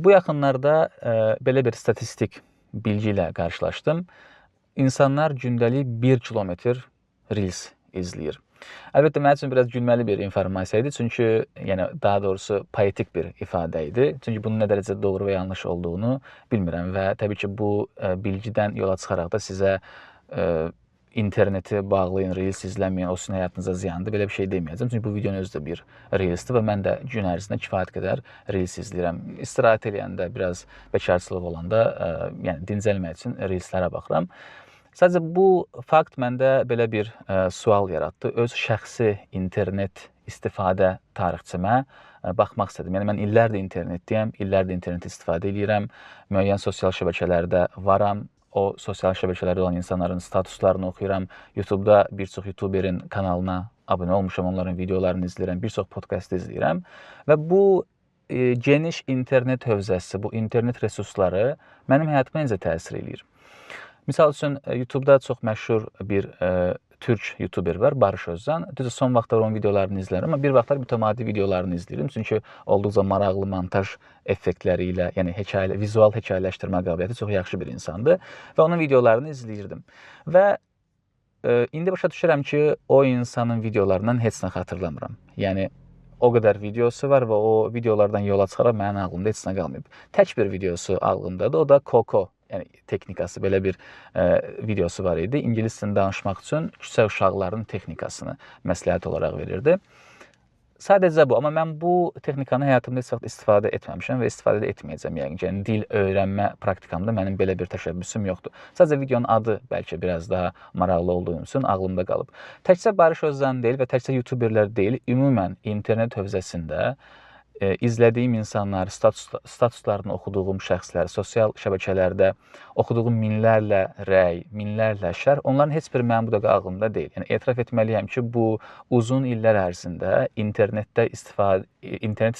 Bu yaxınlarda belə bir statistik bilgi ilə qarşılaşdım. İnsanlar gündəlik 1 kilometr Reels izləyir. Əlbəttə, mənim üçün biraz gülməli bir informasiya idi. Çünki, yəni, daha doğrusu poetik bir ifadə idi. Çünki bunun nə dərəcə doğru və yanlış olduğunu bilmirəm və təbii ki, bu bilgidən yola çıxaraq da sizə interneti bağlayın, Reels izləməyin, o sizin həyatınıza ziyandır. Belə bir şey deməyəcəm. Çünki bu videonun özü də bir Reelsdir və mən də gün ərzində kifayət qədər Reels izləyirəm. İstirahət eləyəndə, biraz bekarçılıq olanda, yəni dincəlmək üçün Reelslərə baxıram. Sadəcə bu fakt məndə belə bir sual yaratdı. Öz şəxsi internet istifadə tarixçimə baxmaq istədim. Yəni mən illərdir internetdəyəm, illərdir internet istifadə edirəm. Müəyyən sosial şəbəkələrdə varam. O sosial şəbəkələrdə olan insanların statuslarını oxuyuram. YouTube'da bir çox YouTuberin kanalına abunə olmuşam, onların videolarını izləyirəm, bir çox podkast izləyirəm və bu geniş internet hövzəsi, bu internet resursları mənim həyatıma necə təsir eləyir? Misal üçün, YouTube'da çox məşhur bir türk YouTuber var, Barış Özcan. Düzdür, son vaxtlar onun videolarını izləyirəm, amma bir vaxtlar mütəmadi videolarını izləyirəm. Çünki olduqca maraqlı montaj effektləri ilə, yəni vizual hekayələşdirmə qabiliyyəti çox yaxşı bir insandır və onun videolarını izləyirdim. Və indi başa düşürəm ki, o insanın videolarından heç nə xatırlamıram. Yəni, o qədər videosu var və o videolardan yola çıxaraq mənim ağlımda heç nə qalmayıb. Tək bir videosu ağlımdadır, o da Coco. Yəni texnikası, belə bir videosu var idi. İngilis dilində danışmaq üçün küçə uşaqlarının texnikasını məsləhət olaraq verirdi. Sadəcə bu, amma mən bu texnikanı həyatımda heç vaxt istifadə etməmişəm və istifadə də etməyəcəm yəqin ki. Yəni dil öyrənmə praktikamda mənim belə bir təşəbbüsüm yoxdur. Sadəcə videonun adı bəlkə biraz daha maraqlı olduğum üçün ağlımda qalıb. Təkcə Barış Özcan deyil və təkcə YouTuberlər deyil, ümumən internet hövzəsində izlədiyim insanlar, statuslarını oxuduğum şəxslər, sosial şəbəkələrdə oxuduğum minlərlə rəy, minlərlə şərh, onların heç biri mənim bu dəqiqə ağlımda deyil. Yəni etiraf etməliyəm ki, bu uzun illər ərzində internet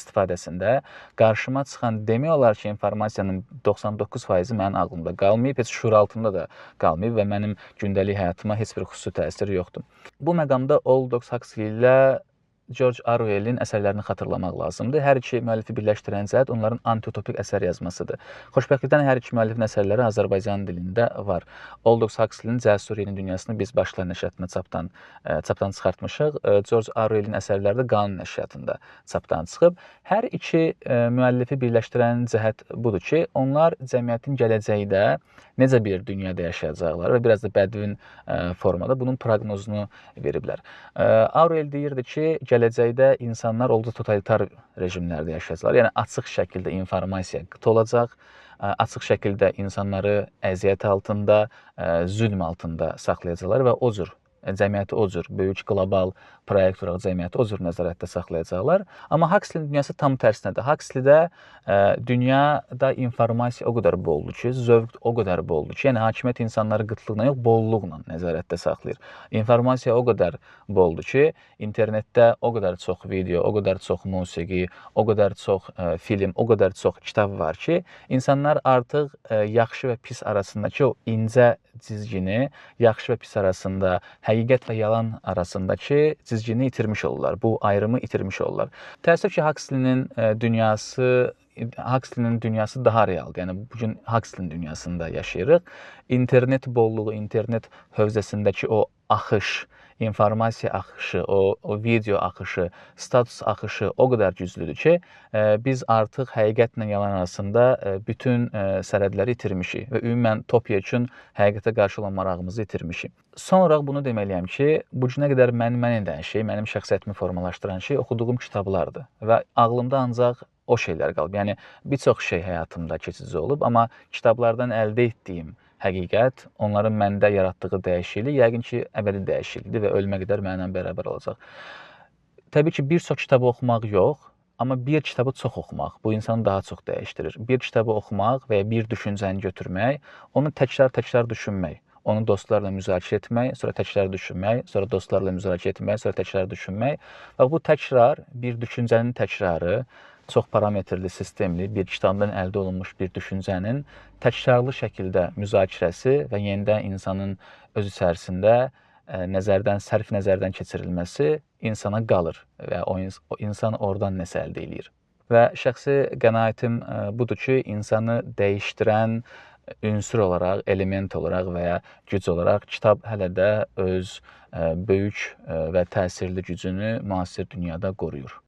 istifadəsində qarşıma çıxan demək olar ki, informasiyanın 99%-i mənim ağlımda qalmayıb, heç şuur altında da qalmayıb və mənim gündəlik həyatıma heç bir xüsusi təsiri yoxdur. Bu məqamda Aldous Huxley ilə George Orwellin əsərlərini xatırlamaq lazımdır. Hər iki müəllifi birləşdirən cəhət onların antiutopik əsər yazmasıdır. Xoşbəxtlikdən hər iki müəllifin əsərləri Azərbaycan dilində var. Aldous Huxley'nin Cəsur Yeni Dünyasını biz Başlar nəşriyyatında çapdan çıxartmışıq. George Orwellin əsərləri də Qanun nəşriyyatında çapdan çıxıb. Hər iki müəllifi birləşdirən cəhət budur ki, onlar cəmiyyətin gələcəkdə necə bir dünyada yaşayacaqlar və biraz da bədvin formada bunun proqnozunu veriblər. Orwell deyirdi ki, gələcəkdə insanlar olduqca totalitar rejimlərdə yaşayacaqlar. Yəni açıq şəkildə informasiya qıt olacaq, açıq şəkildə insanları əziyyət altında, zülm altında saxlayacaqlar və o cür cəmiyyəti o cür böyük qlobal proyekt olaraq cəmiyyəti o cür nəzarətdə saxlayacaqlar. Amma Huxley'nin dünyası tam tərsinədir. Huxley'də dünyada informasiya o qədər boldur ki, zövq o qədər boldur ki, yəni hakimiyyət insanları qıtlıqla yox, bolluqla nəzarətdə saxlayır. İnformasiya o qədər boldur ki, internetdə o qədər çox video, o qədər çox musiqi, o qədər çox film, o qədər çox kitab var ki, insanlar artıq yaxşı və pis arasındakı o incə cizgini, yaxşı və pis arasında, həqiqət və yalan arasındakı cizgini itirmiş olurlar. Bu ayrımı itirmiş olurlar. Təəssüf ki, Huxley'nin dünyası daha realdır. Yəni bugün Huxley'nin dünyasında yaşayırıq. İnternet bolluğu, internet hövzəsindəki o axış, informasiya axışı, o video axışı, status axışı o qədər güclüdür ki, biz artıq həqiqətlə yalan arasında bütün sərhədləri itirmişik və ümumən topyekun həqiqətə qarşı olan marağımızı itirmişik. Son olaraq bunu deməliyəm ki, bu günə qədər məni edən şey, mənim şəxsiyyətimi formalaşdıran şey oxuduğum kitablardır və ağlımda ancaq o şeylər qalıb. Yəni bir çox şey həyatımda keçici olub, amma kitablardan əldə etdiyim həqiqət, onların məndə yaratdığı dəyişiklik yəqin ki, əbədi dəyişiklikdir və ölmə qədər mənimlə bərabər olacaq. Təbii ki, bir çox kitabı oxumaq yox, amma bir kitabı çox oxumaq bu insanı daha çox dəyişdirir. Bir kitabı oxumaq və ya bir düşüncəni götürmək, onu təkrar düşünmək, onu dostlarla müzakirə etmək, sonra təkrar düşünmək, sonra dostlarla müzakirə etmək, sonra təkrar düşünmək və bu təkrar, bir düşüncənin təkrarı, çox parametrli, sistemli bir kitabdan əldə olunmuş bir düşüncənin təkrarlı şəkildə müzakirəsi və yenidən insanın öz içərisində sərf nəzərdən keçirilməsi insana qalır və o insan oradan nəsə əldə eləyir. Və şəxsi qənaətim budur ki, insanı dəyişdirən ünsur olaraq, element olaraq və ya güc olaraq kitab hələ də öz böyük və təsirli gücünü müasir dünyada qoruyur.